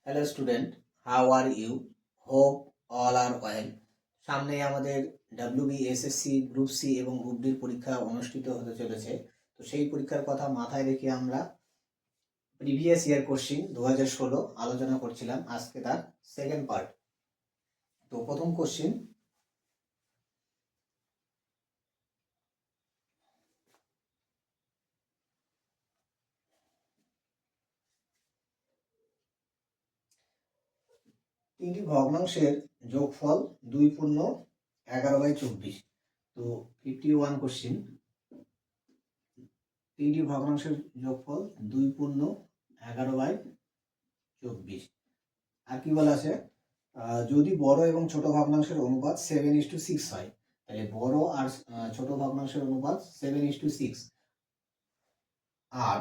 Hello student, how are you? Hope all are well. সামনে আমাদের WBSSC group C এবং group ডির পরীক্ষা অনুষ্ঠিত হতে চলেছে। তো সেই পরীক্ষার কথা মাথায় রেখে আমরা প্রিভিয়াস ইয়ার কোশ্চিন 2016 আলোচনা করছিলাম। আজকে তার সেকেন্ড পার্ট। তো প্রথম কোশ্চিন, তিনটি ভগ্নাংশের যোগফল 2 পূর্ণ 11/24। তো 51 কোশ্চিন, তিনটি ভগ্নাংশের যোগফল 2 পূর্ণ 11/24। আর কি বলা আছে, যদি বড় এবং ছোট ভগ্নাংশের অনুপাত 7:6 হয়, তাহলে বড় আর ছোট ভগ্নাংশের অনুপাত 7:6। আর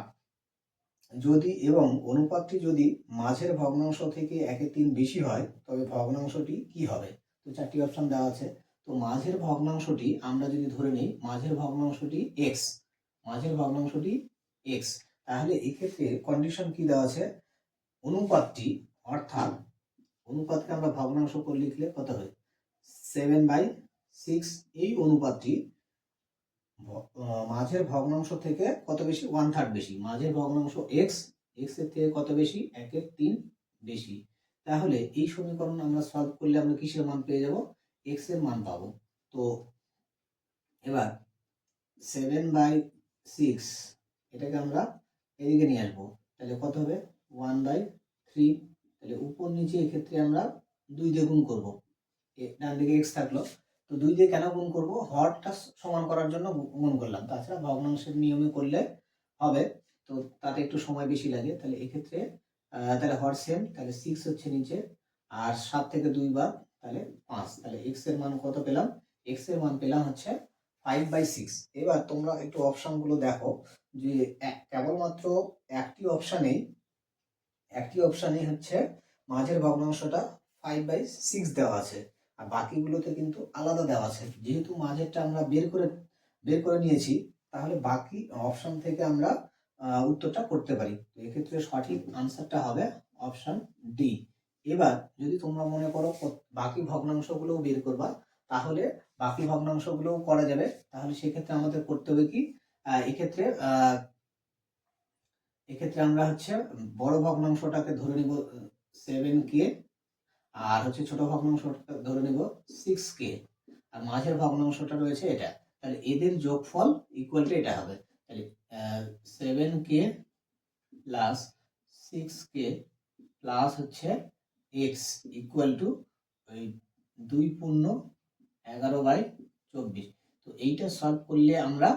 যদি এবং অনুপাতটি যদি মাঝের ভগ্নাংশ থেকে 1/3 বেশি হয়, তবে ভগ্নাংশটি কি হবে? তো চারটি অপশন দেওয়া আছে। তো মাঝের ভগ্নাংশটি আমরা যদি ধরে নিই মাঝের ভগ্নাংশটি x, মাঝের ভগ্নাংশটি x, তাহলে এক্ষেত্রে কন্ডিশন কি দেওয়া আছে, অনুপাতটি অর্থাৎ অনুপাতকে আমরা ভগ্নাংশ করে লিখলে কত হয়, 7/6। এই অনুপাতটি মাঝের ভগ্নাংশ থেকে কত বেশি, 1/3 বেশি। মাঝের ভগ্নাংশ x, x এর থেকে কত বেশি, 1/3 বেশি। তাহলে এই সমীকরণ আমরা সলভ করলে আমরা কিসের মান পেয়ে যাব, x এর মান পাবো। তো এবার 7/6 এটাকে আমরা এদিকে নিয়ে আসবো, তাহলে কত হবে, 1/3। তাহলে উপর নিচে এক্ষেত্রে আমরা 2 দিয়ে গুণ করবো, ডান দিকে x থাকলো। তো 2 দিয়ে কেন গুণ করব, হরটা সমান করার জন্য গুণ করলাম, তাছাড়া ভগ্নাংশের নিয়মে করলে হবে, তো তাতে একটু সময় বেশি লাগে। তাহলে এক্ষেত্রে তাহলে হর সেম, তাহলে 6 হচ্ছে নিচে, আর 7 থেকে 2 বার তাহলে 5। তাহলে x এর মান কত পেলাম, x এর মান পেলাম হচ্ছে 5/6। এবার তোমরা একটু অপশনগুলো দেখো, যে কেবলমাত্র একটি অপশানেই হচ্ছে মাঝের ভগ্নাংশটা 5/6 দেওয়া আছে, আর বাকিগুলোতে কিন্তু আলাদা দেওয়া আছে। যেহেতু মাঝেরটা আমরা বের করে নিয়েছি, তাহলে বাকি অপশন থেকে আমরা উত্তরটা করতে পারি। তো এক্ষেত্রে সঠিক আনসারটা হবে অপশন ডি। এবার যদি তোমরা মনে করো বাকি ভগ্নাংশগুলোও বের করবা, তাহলে বাকি ভগ্নাংশগুলোও করা যাবে। তাহলে সেক্ষেত্রে আমাদের করতে হবে কি, এক্ষেত্রে আমরা হচ্ছে বড় ভগ্নাংশটাকে ধরে নিব 7k, আর হচ্ছে ছোট ভগ্নাংশটা ধরে নিব 6k, আর মাঝের ভগ্নাংশটা রয়েছে এটা। তাহলে এদের যোগফল ইকুয়াল টু এটা হবে। তাহলে 7k প্লাস 6k প্লাস হচ্ছে x ইকুয়াল টু 2 পূর্ণ 11/24। তো এইটা সলভ করলে আমরা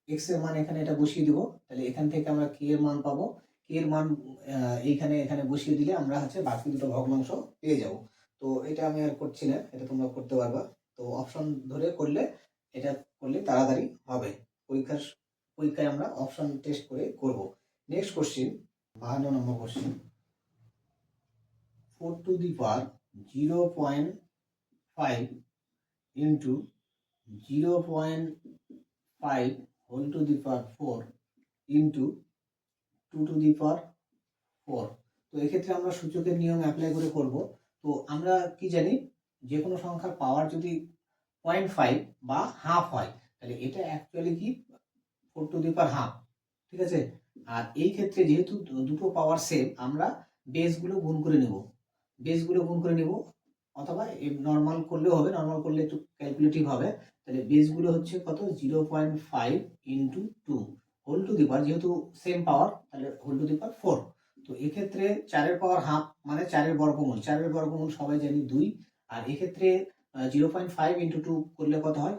x এর মান এখানে এটা বসিয়ে দিব। তাহলে এখান থেকে আমরা k এর মান পাবো। k এর মান এখানে বসিয়ে দিলে আমরা হচ্ছে বাকি দুটো ভগ্নাংশ পেয়ে যাব। তো এটা আমি আর করছি না, এটা তোমরা করতে পারবা। তো অপশন ধরে করলে এটা করলে তাড়াতাড়ি হবে। পরীক্ষায় আমরা অপশন টেস্ট করে করব। Next question, 52 number question, 4 to the power 0.5 into 0.5 whole to the power 4 into 2 to the power 4। তো এক্ষেত্রে আমরা সূচকের নিয়ম অ্যাপ্লাই করে করব। তো আমরা কি জানি, যে কোনো সংখ্যার পাওয়ার যদি 0.5 বা হাফ হয়, তাহলে এটা অ্যাকচুয়ালি কি 4 to the power হাফ, ঠিক আছে। আর এই ক্ষেত্রে যেহেতু দুটো পাওয়ার সেম, আমরা বেসগুলো গুণ করে নেব, অথবা নর্মাল করলেও হবে, নর্মাল করলে একটু ক্যালকুলেটিভ হবে। তাহলে বেসগুলো হচ্ছে কত, 0.5 ইন্টু 2 হোল টু দি পাওয়ার, যেহেতু সেম পাওয়ার তাহলে হোল টু দি পাওয়ার 4। তো এক্ষেত্রে 4 এর পাওয়ার হাফ মানে 4 এর বর্গমূল, 4 এর বর্গমূল সবাই জানি 2। আর এক্ষেত্রে 0.5 ইন্টু 2 করলে কত হয়,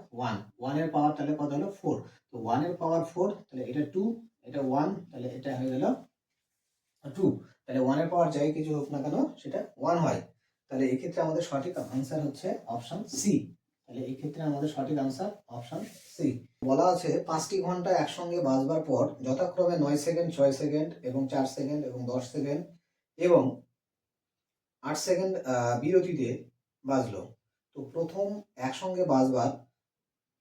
1 এর পাওয়ার তাহলে কত হলো, 4। তো 1 এর পাওয়ার 4, তাহলে এটা 2, এটা 1, তাহলে এটা হয়ে গেল 2। তাহলে 1 এর পাওয়ার যাই কিছু হোক না কেন সেটা 1 হয়। তাহলে এক্ষেত্রে আমাদের সঠিক আনসার হচ্ছে অপশন সি। তাহলে এক্ষেত্রে আমাদের সঠিক আনসার অপশন সি। বলা আছে 5টি ঘন্টা একসঙ্গে বাজবার পর যথাক্রমে 9 সেকেন্ড, 6 সেকেন্ড এবং 4 সেকেন্ড এবং 10 সেকেন্ড এবং 8 সেকেন্ড বিরতিতে বাজলো। তো প্রথম একসঙ্গে বাজবার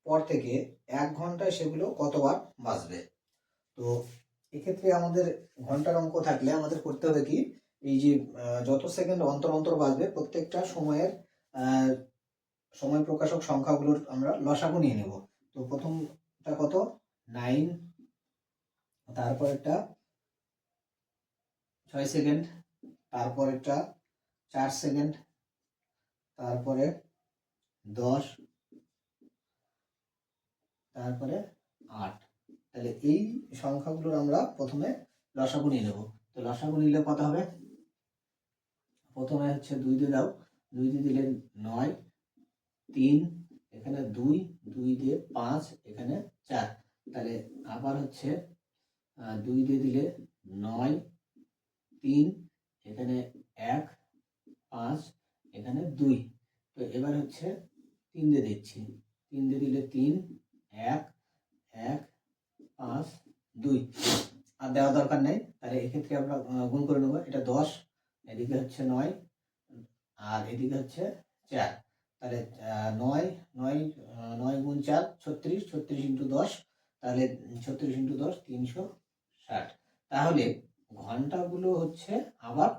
পর থেকে 1 ঘন্টায় সেগুলো কতবার বাজবে? তো এক্ষেত্রে আমাদের ঘন্টার অঙ্ক থাকলে আমাদের করতে হবে কি, এই যে যত সেকেন্ড অন্তর অন্তর বাজবে প্রত্যেকটা সময়ের সময় প্রকাশক সংখ্যাগুলোর আমরা লসাগু নিয়ে নেব। তো প্রথমটা কত 9, তারপরেরটা 6 সেকেন্ড, তারপরেরটা 4 সেকেন্ড, তারপরে 10, তারপরে 8। তাহলে এই সংখ্যাগুলোর আমরা প্রথমে লসাগু নিয়ে নেব। তো লসাগু নিলে কত হবে? প্রথমে হচ্ছে 2 দিয়ে দাও, 2 দিয়ে দিলে 9, 3 এখানে 2, 2 দিয়ে 5 এখানে 4। তাহলে আবার হচ্ছে 2 দিয়ে দিলে 9, 3 এখানে 1, 5 এখানে 2। তো এবার হচ্ছে 3 দিয়ে দিচ্ছি, 3 দিয়ে দিলে 3, 1, 1, 5, 2 আর দেওয়া দরকার নেই। তাহলে এক্ষেত্রে আমরা গুণ করে নেবো। এটা 10, এদিকে হচ্ছে 9 আর এদিকে হচ্ছে 4। তাহলে 9 9 9 গুণ 4 36, 36 ইন্টু 10, তাহলে 36 ইন্টু 10 360। তাহলে ঘন্টাগুলো হচ্ছে আবার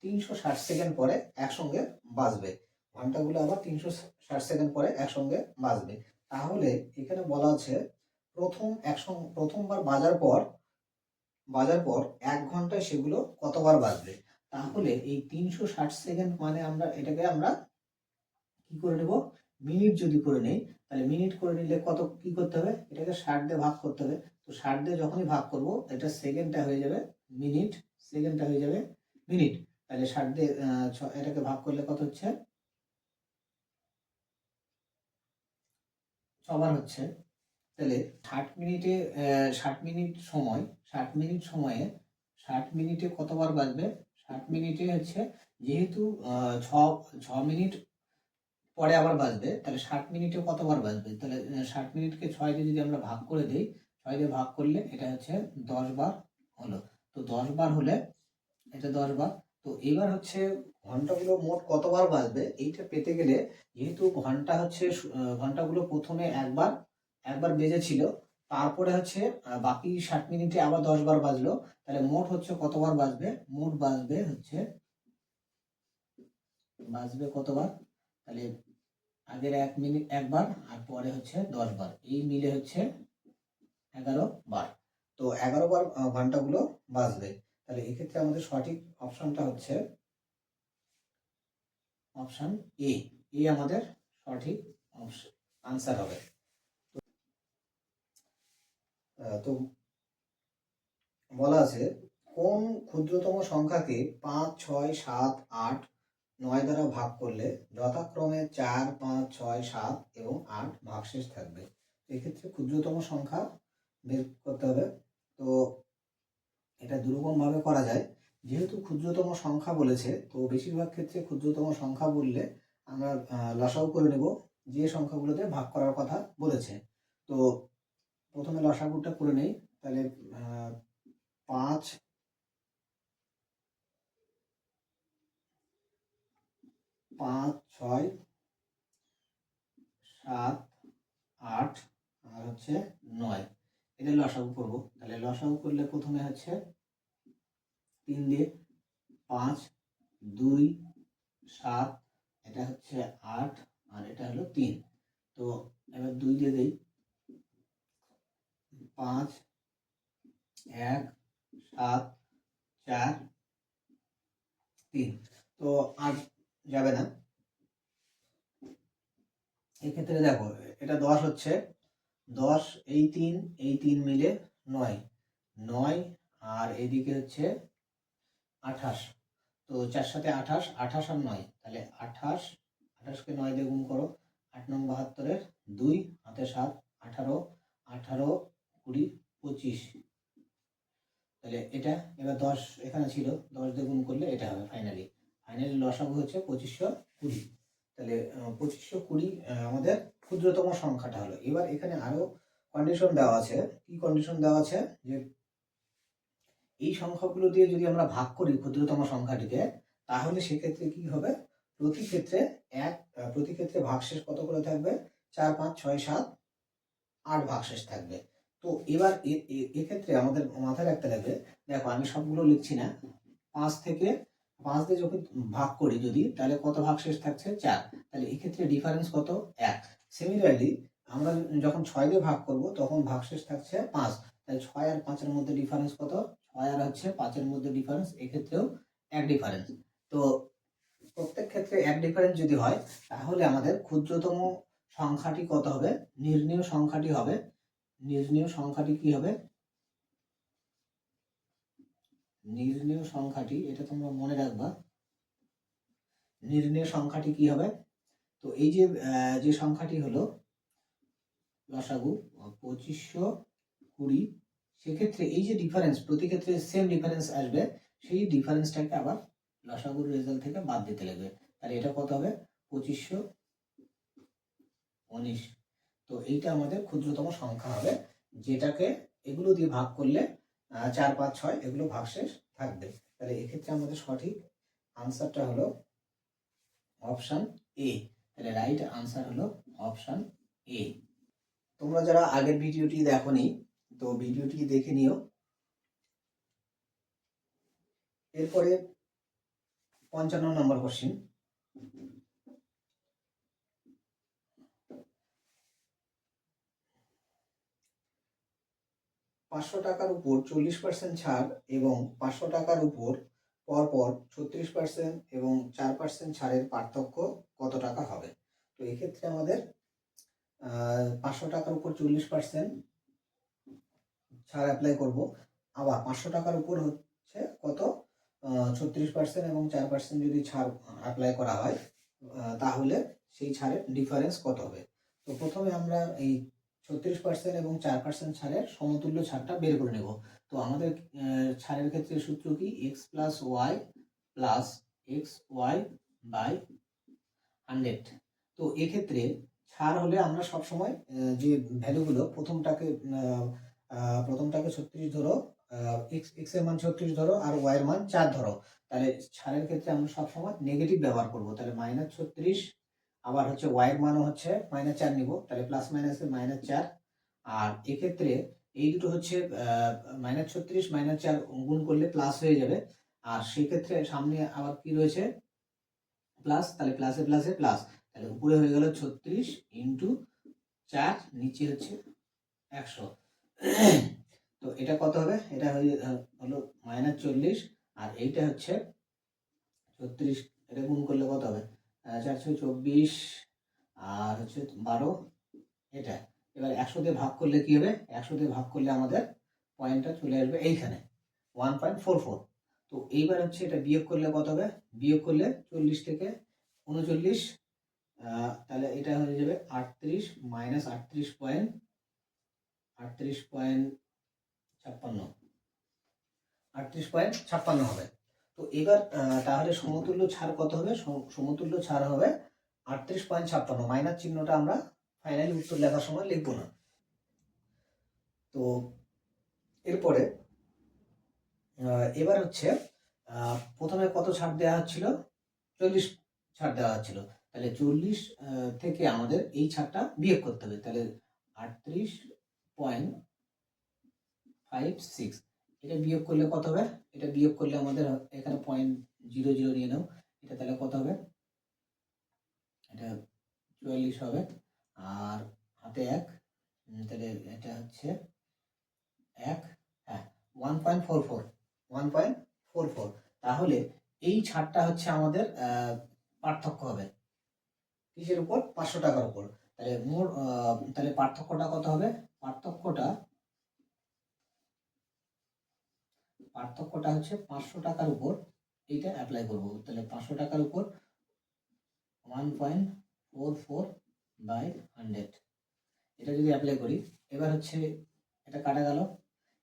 360 সেকেন্ড পরে একসঙ্গে বাজবে। ঘন্টাগুলো আবার 360 সেকেন্ড পরে একসঙ্গে বাজবে। তাহলে এখানে বলা আছে প্রথমবার বাজার পর 1 ঘন্টায় সেগুলো কতবার বাজবে। তাহলে এই 360 সেকেন্ড মানে এটাকে আমরা কি করে নেব, মিনিট যদি করে নেই, তাহলে মিনিট করে নিলে কত কি করতে হবে, এটাকে 60 দিয়ে ভাগ করতে হবে। তো 60 দিয়ে যখনই ভাগ করব এটা সেকেন্ডটা হয়ে যাবে মিনিট, সেকেন্ডটা হয়ে যাবে মিনিট। তাহলে 60 দিয়ে এটাকে ভাগ করলে কত হচ্ছে, 6 বার হচ্ছে। তাহলে 60 মিনিটে 60 মিনিট সময় 60 মিনিট সময়ে 60 মিনিটে কতবার বাজবে, 60 মিনিটে হচ্ছে যেহেতু 6 মিনিট পরে আবার বাজবে, তাহলে 60 মিনিটে কতবার বাজবে। তাহলে 60 মিনিটকে 6 দিয়ে যদি আমরা ভাগ করে দিই, 6 দিয়ে ভাগ করলে এটা হচ্ছে 10 বার হলো। তো 10 বার হলে এটা 10 বার। তো এবার হচ্ছে ঘন্টাগুলো মোট কতবার বাজবে এইটা পেতে গেলে, যেহেতু ঘন্টাগুলো প্রথমে একবার বেজেছিল, তারপরে হচ্ছে বাকি 60 মিনিটে আবার 10 বার বাজলো, তাহলে মোট হচ্ছে কতবার বাজবে, মোট বাজবে কতবার। তাহলে আগের 1 মিনিট একবার আর পরে হচ্ছে 10 বার, এই মিলে হচ্ছে 11 বার। তো 11 বার ঘন্টাগুলো বাজবে। তাহলে এক্ষেত্রে আমাদের সঠিক অপশনটা হচ্ছে অপশন এ। আমাদের সঠিক আনসার হবে। তো বলা আছে কোন ক্ষুদ্রতম সংখ্যাকে 5, 6, 7, 8, 9 দ্বারা ভাগ করলে যথাক্রমে 4, 5, 6, 7 এবং 8 ভাগশেষ থাকবে। এক্ষেত্রে ক্ষুদ্রতম সংখ্যা বের করতে হবে। তো এটা দুরকম ভাবে করা যায়। যেহেতু ক্ষুদ্রতম সংখ্যা বলেছে, তো বেশিরভাগ ক্ষেত্রে ক্ষুদ্রতম সংখ্যা বললে আমরা লসাগু করে নেব যে সংখ্যাগুলোতে ভাগ করার কথা বলেছে। তো প্রথমে লসাগুটা করে নেই। তাহলে 5, 6, 7, 8 আর হচ্ছে 9, এটা লসাগু করবো। তাহলে লসাগু করলে প্রথমে হচ্ছে 3 দিয়ে 5, 2, 7, এটা হচ্ছে 8 আর এটা হলো 3। তো এবার 2 দিয়ে দেই, 5, 1, 7, 4, 3। তো আর যাবে না। এক্ষেত্রে দেখো এটা 10 হচ্ছে, 10 এই 3 মিলে 9, 9 আর এদিকে হচ্ছে 28। তো 4 সাথে 28, 28 আর 9, তাহলে 28, 28কে 9 দিয়ে গুণ করো, 8 9 72, 2 হাতে 7, 18, 18 20 25। তাহলে এটা এবার 10 এখানে ছিল, 10 দিয়ে গুণ করলে এটা হবে ফাইনালি লসাগু হচ্ছে 2520। তাহলে 2520 আমাদের ক্ষুদ্রতম সংখ্যাটা হলো। এবার এখানে আরো কন্ডিশন দেওয়া আছে। কি কন্ডিশন দেওয়া আছে, যে এই সংখ্যাগুলো দিয়ে যদি আমরা ভাগ করি ক্ষুদ্রতম সংখ্যাটিকে, তাহলে সেক্ষেত্রে কি হবে, প্রতি ক্ষেত্রে ভাগশেষ কত করে থাকবে, 4, 5, 6, 7, 8 ভাগশেষ থাকবে। তো এবার এক্ষেত্রে আমাদের মাথায় রাখতে লাগবে, দেখো আমি সবগুলো লিখছি না, 5 থেকে 5 দিয়ে যখন ভাগ করি যদি, তাহলে কত ভাগ শেষ থাকছে? 4। তাহলে এক্ষেত্রে ডিফারেন্স কত? 1। সিমিলারলি আমরা যখন 6 দিয়ে ভাগ করব তখন ভাগশেষ থাকছে 5। তাহলে 6 আর 5 এর মধ্যে ডিফারেন্স কত? 6 আর হচ্ছে 5 এর মধ্যে ডিফারেন্স, এক্ষেত্রেও 1 ডিফারেন্স। তো প্রত্যেক ক্ষেত্রে 1 ডিফারেন্স যদি হয়, তাহলে আমাদের ক্ষুদ্রতম সংখ্যাটি কত হবে? নির্ণীয় সংখ্যাটি হবে, নির্ণীয় সংখ্যাটি কি হবে? নির্ণীয় সংখ্যাটি, এটা তোমরা মনে রাখবা, নির্ণীয় সংখ্যাটি কি হবে? তো এই যে সংখ্যাটি হলো লসাগু 2520, সেক্ষেত্রে এই যে ডিফারেন্স, প্রতি ক্ষেত্রে সেম ডিফারেন্স আসবে, সেই ডিফারেন্সটাকে আবার লসাগুর রেজাল্ট থেকে বাদ দিতে লাগবে। তাহলে এটা কত হবে? 2519। তো এইটা আমাদের ক্ষুদ্রতম সংখ্যা হবে, যেটাকে এগুলো দিয়ে ভাগ করলে 4, 5, 6 এগুলো ভাগশেষ থাকবে। তাহলে এক্ষেত্রে আমাদের সঠিক আনসারটা হলো অপশান এ। তাহলে রাইট আনসার হলো অপশান এ। তোমরা যারা আগের ভিডিওটি দেখোনি, তো ভিডিওটি দেখে নিও। এরপরে 55 নম্বর কোশ্চেন। 500 টাকার উপর 40% ছাড় এবং 500 টাকার উপর পরপর 36% এবং 4% ছাড়ের পার্থক্য কত টাকা হবে? তো এক্ষেত্রে আমাদের 500 টাকার উপর 40% ছাড় অ্যাপ্লাই করব, আবার 500 টাকার উপর হচ্ছে কত? 36% এবং 4% যদি ছাড় অ্যাপ্লাই করা হয়, তাহলে সেই ছাড়ের ডিফারেন্স কত হবে? তো প্রথমে আমরা এই 36% এবং 4% ছাড়ের সমতুল্য ছাড়টা বের করে নেব। তো আমাদের ছাড়ের ক্ষেত্রে সূত্র কি? x plus y plus x y by 100। তো এক্ষেত্রে ছাড় হলে আমরা সবসময় যে ভ্যালুগুলো, প্রথমটাকে 36 ধরো, x এর মান 36 ধরো আর y এর মান 4 ধরো, তাহলে ছাড়ের ক্ষেত্রে আমরা সবসময় নেগেটিভ ব্যবহার করব। তাহলে -36, আবার হচ্ছে y এর মানও হচ্ছে -4 নিব, তাহলে প্লাস মাইনাসে -4। আর এক্ষেত্রে এই দুটো হচ্ছে -36 -4 গুণ করলে প্লাস হয়ে যাবে, আর সেক্ষেত্রে সামনে আবার কি রয়েছে? প্লাস, তাহলে প্লাসে প্লাসে প্লাস, তাহলে উপরে হয়ে গেল 36 ইন্টু 4, নিচে হচ্ছে 100। তো এটা কত হবে? এটা হলো -40, আর এইটা হচ্ছে 36, এটা গুণ করলে কত হবে? 424 আর হচ্ছে 12, এটা। এবার 100 দিয়ে ভাগ করলে কি হবে? 100 দিয়ে ভাগ করলে আমাদের পয়েন্টটা চলে আসবে এইখানে 1.44। তো এইবার হচ্ছে এটা বিয়োগ করলে কত হবে? বিয়োগ করলে 40 থেকে 39, তাহলে এটা হয়ে যাবে 38 মাইনাস 38.56 হবে। তো এবার তাহলে সমতুল্য ছাড় কত হবে? সমতুল্য ছাড় হবে 38.56। মাইনাস চিহ্নটা আমরা ফাইনালি উত্তর লেখার সময় লিখব না। তো এরপরে এবার হচ্ছে প্রথমে কত ছাড় দেওয়া হচ্ছিল? 40 ছাড় দেওয়া হচ্ছিল। তাহলে 40 থেকে আমাদের এই ছাড়টা বিয়োগ করতে হবে। তাহলে 38.56, এটা বিয়োগ করলে কত হবে? এটা বিয়োগ করলে আমাদের এখানে 0.00 নিয়ে নাও, এটা তাহলে কত হবে? এটা 44 হবে, আর হাতে 1, তাহলে এটা হচ্ছে 1, হ্যাঁ 1.44। তাহলে এই ছাড়টা হচ্ছে আমাদের পার্থক্য হবে কিসের উপর? 500 টাকার উপর। তাহলে তাহলে পার্থক্যটা কত হবে? পার্থক্যটা হচ্ছে 500 টাকার উপর এইটা অ্যাপ্লাই করব। তাহলে 500 টাকার উপর 1.44 বাই 100, এটা যদি অ্যাপ্লাই করি, এবার হচ্ছে এটা কাটা গেল।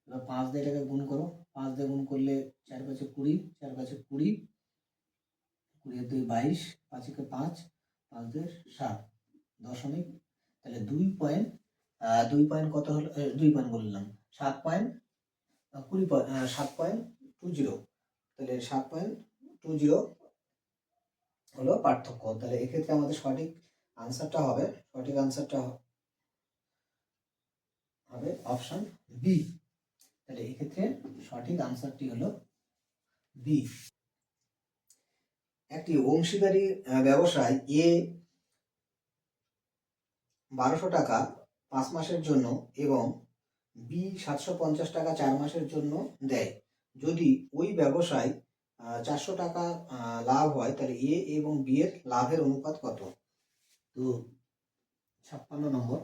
এবার 5 দিয়ে এটাকে গুণ করো, 5 দিয়ে গুণ করলে 4 5 20, 4 5 20, 20 2 22, 5 1 5, 5 2 7 দশমিক, তাহলে 2 পয়েন্ট কত হলো? 2 পয়েন্ট বললাম, 7.20, তাহলে 7.20 হলো পার্থক্য। তাহলে এক্ষেত্রে আমাদের সঠিক আনসারটা হবে অপশন বি। তাহলে এক্ষেত্রে সঠিক আনসারটি হলো বি। একটি অংশীদারি ব্যবসায় এ 1200 টাকা 5 মাসের জন্য এবং বি 750 টাকা 4 মাসের জন্য দেয়। যদি ওই ব্যবসায় 400 টাকা লাভ হয়, তাহলে এ এবং বি এর লাভের অনুপাত কত? তো 56 নম্বর,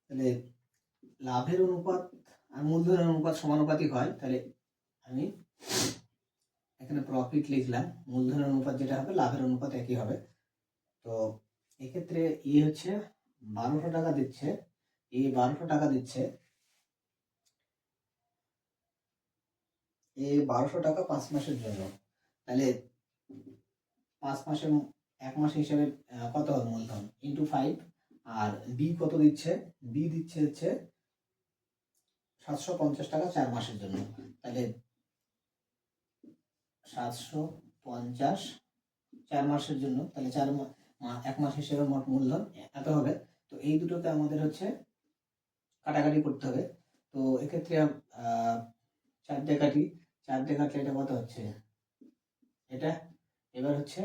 তাহলে লাভের অনুপাত আর মূলধনের অনুপাত সমানুপাতিক হয়, তাহলে আমি এখানে প্রফিট লিখলাম, মূলধনের অনুপাত যেটা হবে লাভের অনুপাত একই হবে। তো এক্ষেত্রে এ হচ্ছে 1200 টাকা দিচ্ছে, এ 1200 টাকা দিচ্ছে, এ 1200 টাকা 5 মাসের জন্য, তাহলে 5 মাসের 1 মাস হিসেবে কত হবে মূলধন ইন্টু 5। আর বি কত দিচ্ছে? বি দিচ্ছে হচ্ছে 750 টাকা 4 মাসের জন্য, তাহলে 750 4 মাসের জন্য, তাহলে 1 মাস হিসেবে মোট মূলধন এত হবে। তো এই দুটোকে আমাদের হচ্ছে কাটাকাটি করতে হবে। তো এক্ষেত্রে 4 দিয়ে কাটি, 4 দিয়ে কাটলে এটা কত হচ্ছে? এটা এবার হচ্ছে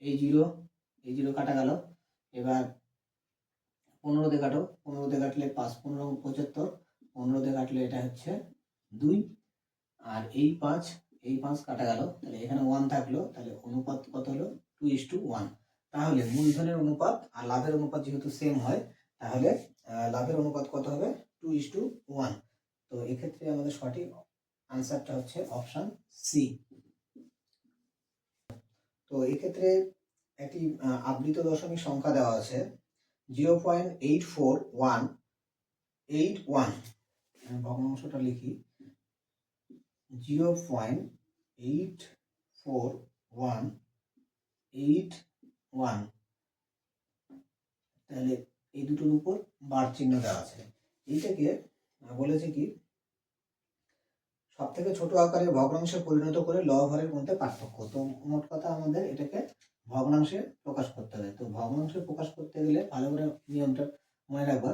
এই জিরো কাটা গেল। এবার 15 দিয়ে কাটো, 15 দিয়ে কাটলে 5 15 75, 15 দিয়ে কাটলে এটা হচ্ছে 2, আর এই 5 কাটা গেল, তাহলে এখানে 1 থাকলো, তাহলে অনুপাত কত হলো? 2:1। তাহলে মূলধনের অনুপাত আর লাভের অনুপাত যেহেতু সেম হয়, তাহলে লাভের অনুপাত কত হবে? 2:1। তো এক্ষেত্রে আমাদের সঠিক আনসারটা হচ্ছে অপশন সি। তো এক্ষেত্রে একটি আবৃত দশমিক সংখ্যা দেওয়া আছে 0.84181, ভগ্নাংশটা লিখি 0.84181, তাহলে এই দুটোর উপর বার চিহ্ন দেওয়া আছে। এইটাকে বলেছে কি সব থেকে ছোট আকারের ভগ্নাংশে পরিণত করে লব হরের মধ্যে পার্থক্য। তো মোট কথা আমাদের এটাকে ভগ্নাংশে প্রকাশ করতে হবে। তো ভগ্নাংশে প্রকাশ করতে গেলে ভালো করে নিয়মটা মনে রাখবা।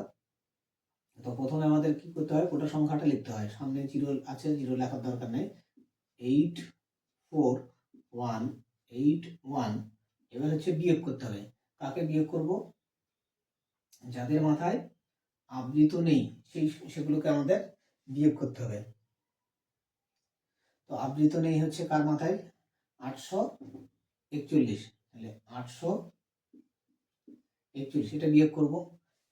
তো প্রথমে আমাদের কি করতে হয়? গোটা সংখ্যাটা লিখতে হয়, সামনে জিরো আছে, জিরো লেখার দরকার নেই। 84181, এবার হচ্ছে বিয়োগ করতে হবে। কাকে বিয়োগ করব? যাদের মাথায় আবৃত নেই সেগুলোকে আমাদের বিয়োগ করতে হবে। তো আবৃত নেই হচ্ছে কার মাথায়? 841, তাহলে 841 এটা বিয়োগ করব।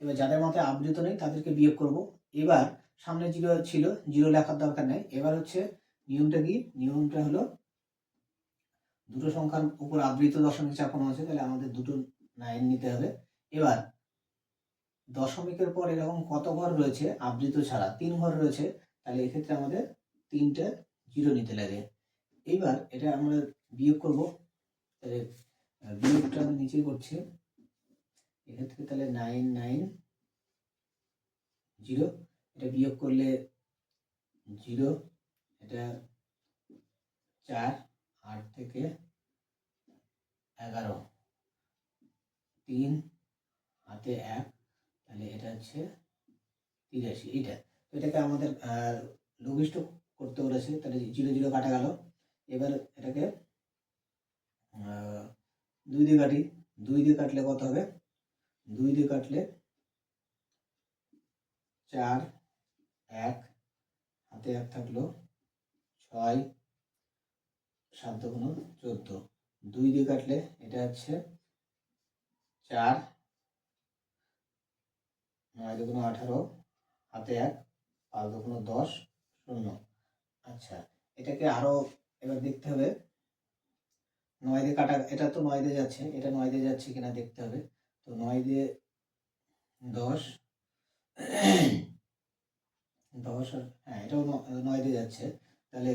এবার যাদের মাথায় আবৃত নেই তাদেরকে বিয়োগ করব। এবার সামনে জিরো ছিল, জিরো লেখার দরকার নেই। এবার হচ্ছে নিয়মটা কি? নিয়মটা হলো দুটো সংখ্যার উপর আবৃত দশমিক চাপানো আছে, তাহলে আমাদের দুটো 9 নিতে হবে। এবার দশমিকের পর এরকম কত ঘর রয়েছে আবৃত ছাড়া? 3 ঘর রয়েছে, তাহলে এক্ষেত্রে আমাদের 3টে জিরো নিতে লাগে। এইবার এটা আমরা বিয়োগ করব, তাহলে বিয়োগটা আমি নিচে করছি। এক্ষেত্রে তাহলে 990, এটা বিয়োগ করলে 0, এটা 4, 8 থেকে 11, 3 হাতে 1, তাহলে এটা হচ্ছে 83। এটা তো এটাকে আমাদের লঘিষ্ঠ করতে বলেছে, তাহলে 0 কাটা গেল। এবার এটাকে 2 দিয়ে কাটি, 2 দিয়ে কাটলে কত হবে? 2 দিয়ে কাটলে 4, 1 হাতে 1 থাকলো, 6, 7 দুগুণ 14, 2 দিয়ে কাটলে এটা হচ্ছে 4, 9 দুগুণ 18, হাতে 1, 5 দুগুণ 10, 0। আচ্ছা, এটাকে আরো এবার দেখতে হবে 9 দিয়ে কাটা, এটা তো 9 দিয়ে যাচ্ছে, এটা 9 দিয়ে যাচ্ছে কিনা দেখতে হবে। তো 9 দিয়ে 10, 10, হ্যাঁ এটাও 9 দিয়ে যাচ্ছে, তাহলে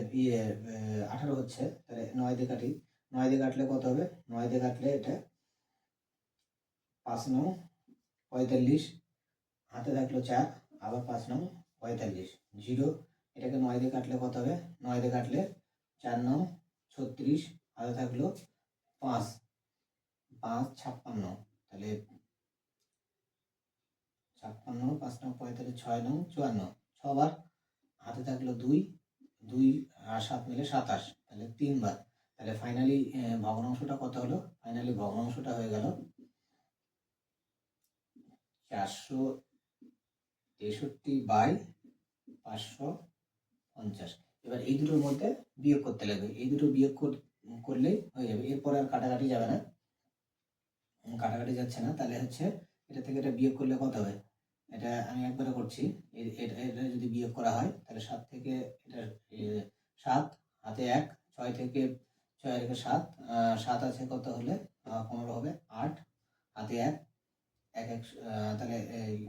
18 হচ্ছে, তাহলে 9 দিয়ে কাটি। 9 দিয়ে কাটলে কত হবে? 9 দিয়ে কাটলে এটা 5 9 45, হাতে থাকলো 4, আবার 5 9 45, 0। এটাকে 9 দিয়ে কাটলে কত হবে? 9 দিয়ে কাটলে 4 9 36, হাতে থাকলো 5 5 56, তাহলে 56, 5 9 45, 6 9 54, 6বার, হাতে থাকলো 2, 2 আর 7 মিলে 27, তাহলে 3বার। তাহলে ফাইনালি ভগ্নাংশটা কত হলো? ফাইনালি ভগ্নাংশটা হয়ে গেল 463/550। এবার এই দুটোর মধ্যে বিয়োগ করতে লাগবে, এই দুটো বিয়োগ করলেই হয়ে যাবে। এরপরে আর কাটাকাটি যাবে না, কাটাকাটি যাচ্ছে না। তাহলে হচ্ছে এটা থেকে এটা বিয়োগ করলে কত হবে? এটা আমি একবারে করছি। এটা যদি বিয়োগ করা হয় তাহলে 7 থেকে এটা 7 হাতে 1, 6 থেকে 6 রেখে 7, 7 আছে কত হলে 15 হবে, 8 হাতে 1, 1 1 তাহলে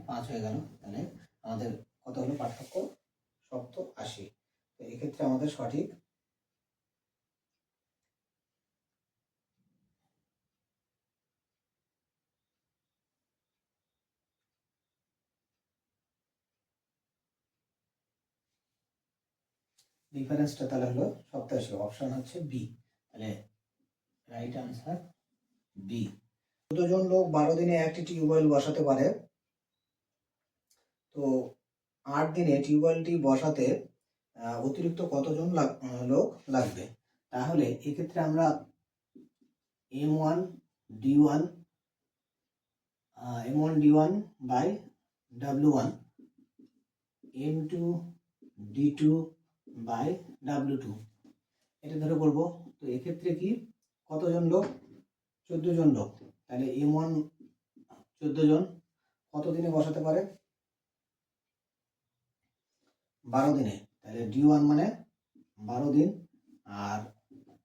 5 হয়ে গেল। তাহলে আমাদের কত হলো পার্থক্য? 87। তো এক্ষেত্রে আমাদের সঠিক ডিফারেন্সটা তাহলে হলো 87। অপশন হচ্ছে বি। তাহলে রাইট আনসার বি। 14 জন লোক 12 দিনে একটি টিউবওয়েল বসাতে পারে। তো 8 দিনে টিউবওয়েলটি বসাতে অতিরিক্ত কতজন লোক লাগবে? তাহলে এক্ষেত্রে আমরা M1 D1 by W1 M2 D2 by W2 এটা ধরে করব। তো এক্ষেত্রে কি কতজন লোক? 14 জন লোক। তাহলে M1 14 জন কত দিনে বসাতে পারে? 12 দিনে। তাহলে D1 মানে 12 দিন। আর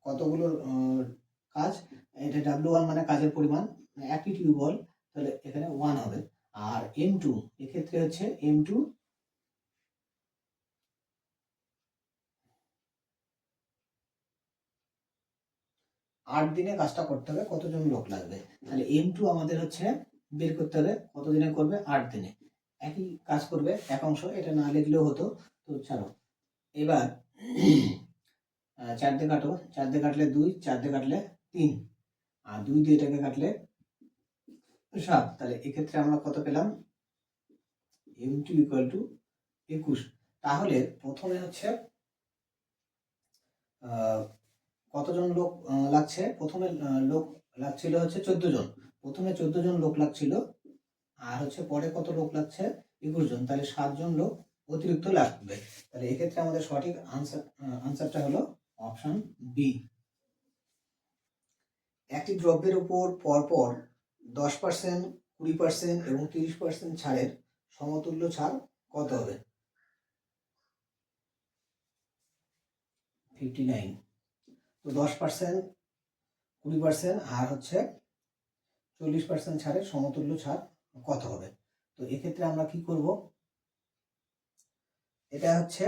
কতগুলো কাজ? এটা W1 মানে কাজের পরিমাণ, একটি টিউবওয়েল, তাহলে এখানে 1 হবে। আর M2 এক্ষেত্রে হচ্ছে M2 8 দিনে কাজটা করতে হবে, কতজন লোক লাগবে? তাহলে M2 আমাদের হচ্ছে বের করতে হবে কত দিনে করবে? 8 দিনে। একই কাজ করবে এক অংশ, এটা না লিখলেও হতো। তো ছাড়ো। এবার 4 দিয়ে কাটো, 4 দিয়ে কাটলে 2, 4 দিয়ে কাটলে 3, আর 2 দিয়ে এটাকে কাটলে 7। তাহলে এক্ষেত্রে আমরা কত পেলাম? M2 = 21। তাহলে প্রথমে হচ্ছে কতজন লোক লাগছে? প্রথমে লোক লাগছিল হচ্ছে 14 জন। প্রথমে 14 জন লোক লাগছিল, আর হচ্ছে পরে কত লোক লাগছে? 21 জন। তাহলে 7 জন লোক অতিরিক্ত লাগবে। তাহলে এক্ষেত্রে আমাদের সঠিক আনসারটা হলো অপশন বি। একটি দ্রব্যের উপর পরপর 10%, 20% এবং 30% ছাড়ের সমতুল্য ছাড় কত হবে? 59। তো 10%, 20% আর হচ্ছে 40% ছাড়ের সমতুল্য ছাড় কত হবে? তো এক্ষেত্রে আমরা কি করব? এটা হচ্ছে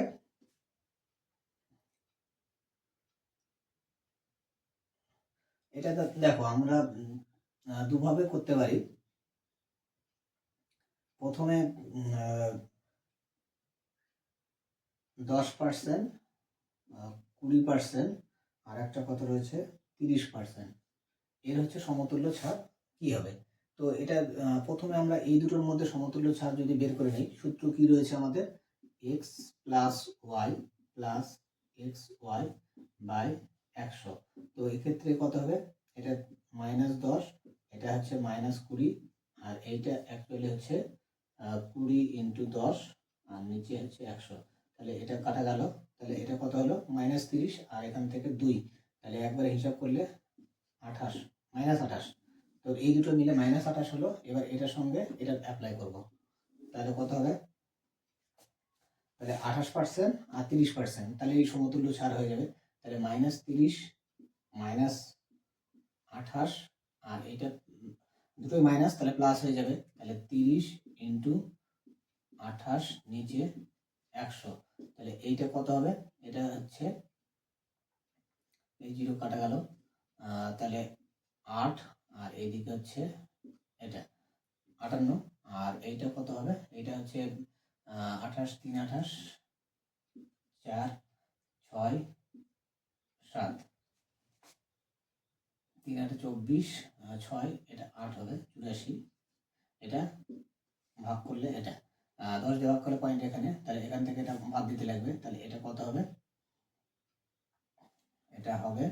এটা দেখো আমরা দুভাবে করতে পারি। প্রথমে 10%, 20% আর একটা কত রয়েছে 30%, এর হচ্ছে সমতুল্য ছাড় কি হবে? তো এটা প্রথমে আমরা এই দুটোর মধ্যে সমতুল্য ছাড় যদি বের করে নিই, সূত্র কি রয়েছে আমাদের? x plus y plus xy by 100। তো এক্ষেত্রে কত হবে? এটা -10, এটা হচ্ছে -20, আর এইটা অ্যাকচুয়ালি হচ্ছে 20 × 10 আর নিচে হচ্ছে 100। তাহলে এটা কাটা গেল। তাহলে এটা কত হলো? -30 আর এখান থেকে 2, তাহলে একবারে হিসাব করলে 28, -28। তো এই দুটো মিলে -28 হলো। এবার এটার সঙ্গে এটা অ্যাপ্লাই করব, তাহলে কত হবে? তাহলে 28% আর 30%, তাহলে এই সমতুল্য ছাড় হয়ে যাবে। তাহলে -30 -28 আর এটা দুটোই মাইনাস, তাহলে প্লাস হয়ে যাবে। তাহলে 30 × 28 নিচে 100। তাহলে এইটা কত হবে? এটা হচ্ছে এই 0 কাটা গেল, তাহলে 8, আর এইদিকে হচ্ছে এটা 58, আর এইটা কত হবে? এইটা হচ্ছে 28 3 28 4 6 7 3 8 24 6, এটা 8 হবে 84, এটা ভাগ করলে এটা 10 দিয়ে ভাগ করলে পয়েন্ট এখানে, তাহলে এখান থেকে এটা বাদ দিতে লাগবে। তাহলে এটা কত হবে? এটা হবে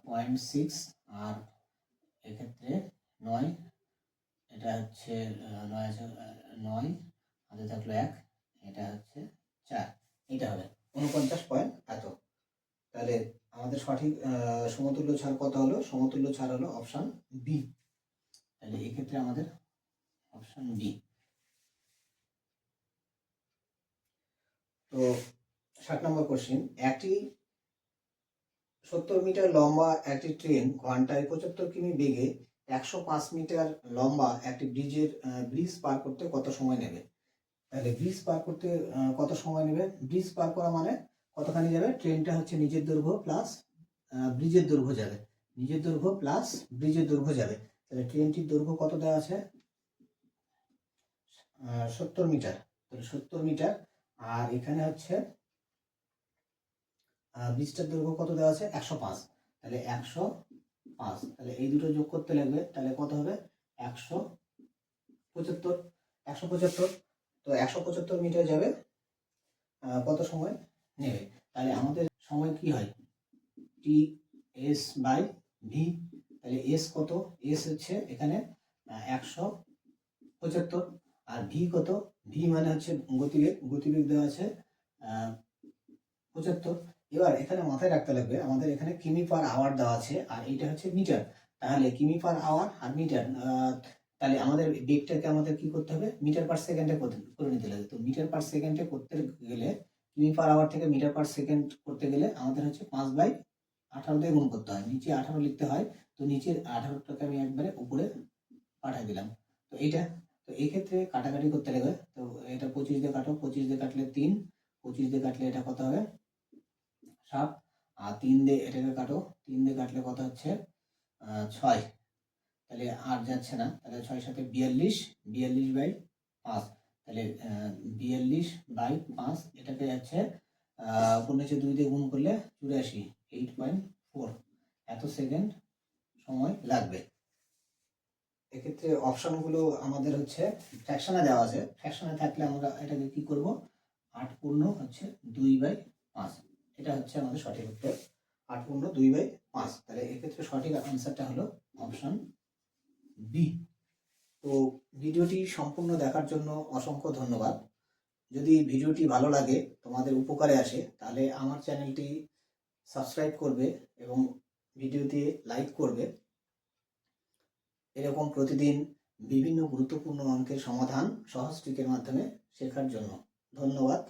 0.6, আর এক্ষেত্রে 9, এটা হচ্ছে 9 আছে, 9 হাতে থাকলো 1, এটা হচ্ছে 4, এটা হবে 49 পয়েন্ট এত। তাহলে আমাদের সঠিক সমতুল্য ছাড় কত হলো? সমতুল্য ছাড় হলো অপশন বি। তাহলে এক্ষেত্রে আমাদের অপশন বি। তো 7 নম্বর কোশ্চেন, একটি 70 মিটার লম্বা একটি ট্রেন ঘন্টায় 75 কিমি বেগে 105 মিটার লম্বা একটি ব্রিজ পার করতে কত সময় নেবে? তাহলে ব্রিজ পার করতে কত সময় নেবে? ব্রিজ পার করা মানে কতখানি যাবে? ট্রেনটা হচ্ছে নিজের দৈর্ঘ্য প্লাস ব্রিজের দৈর্ঘ্য যাবে, নিজের দৈর্ঘ্য প্লাস ব্রিজের দৈর্ঘ্য যাবে। তাহলে ট্রেনটির দৈর্ঘ্য কত দেওয়া আছে? 70 মিটার। তাহলে 70 মিটার, আর এখানে হচ্ছে ব্রিজটার দৈর্ঘ্য কত দেওয়া আছে? 105। তাহলে 105, তাহলে এই দুটো যোগ করতে লাগবে। তাহলে কত হবে? 175। 175, তো 175 মিটার যাবে, কত সময় নেবে? তাহলে আমাদের সময় কি হয়? T s by v. তাহলে এস কত? এস হচ্ছে এখানে 175, আর ভি কত? ভি মানে হচ্ছে গতিবেগ, গতিবেগ দেওয়া আছে 75। এবার এখানে মাথায় রাখতে লাগবে, আমাদের এখানে কিমি পার আওয়ার দেওয়া আছে, আর এইটা হচ্ছে মিটার। তাহলে কিমি পার আওয়ার আর মিটার, তাহলে আমাদের বেগটাকে আমাদের কি করতে হবে? মিটার পার সেকেন্ডে করে নিতে লাগে। তো মিটার পার সেকেন্ডে করতে গেলে, কিমি পার আওয়ার থেকে মিটার পার সেকেন্ড করতে গেলে আমাদের হচ্ছে 5/18 দিয়ে গুণ করতে হয়। নিচে 18 লিখতে হয়, তো নিচের 18টাকে আমি একবারে উপরে পাঠিয়ে দিলাম। তো এইটা, তো এই ক্ষেত্রে কাটাকাটি করতে লাগবে। তো এটা 25 দিয়ে কাটো, 25 দিয়ে কাটলে 3, 25 দিয়ে কাটলে এটা কত হবে? 7, আর 3 দিয়ে এটাকে কাটো, 3 দিয়ে কাটলে কত হচ্ছে? 6। তাহলে আর যাচ্ছে না, তাহলে 6 7 42, 42/5। তাহলে 42/5, এটাকে যাচ্ছে উপর নিচে 2 দিয়ে গুণ করলে 84, 8.4 এত সেকেন্ড সময় লাগবে। এক্ষেত্রে অপশনগুলো আমাদের হচ্ছে ফ্র্যাকশনে দেওয়া আছে। ফ্র্যাকশনে থাকলে আমরা এটাকে কি করব? 8 পূর্ণ হচ্ছে 2/5, এটা হচ্ছে আমাদের সঠিক উত্তর, 8 পূর্ণ 2/5। তাহলে এক্ষেত্রে সঠিক আনসারটা হলো অপশন বি। তো ভিডিওটি সম্পূর্ণ দেখার জন্য অসংখ্য ধন্যবাদ। যদি ভিডিওটি ভালো লাগে, তোমাদের উপকারে আসে, তাহলে আমার চ্যানেলটি সাবস্ক্রাইব করবে এবং ভিডিওতে লাইক করবে। এরকম প্রতিদিন বিভিন্ন গুরুত্বপূর্ণ অঙ্কের সমাধান সহজ ট্রিকের মাধ্যমে শেখার জন্য। ধন্যবাদ।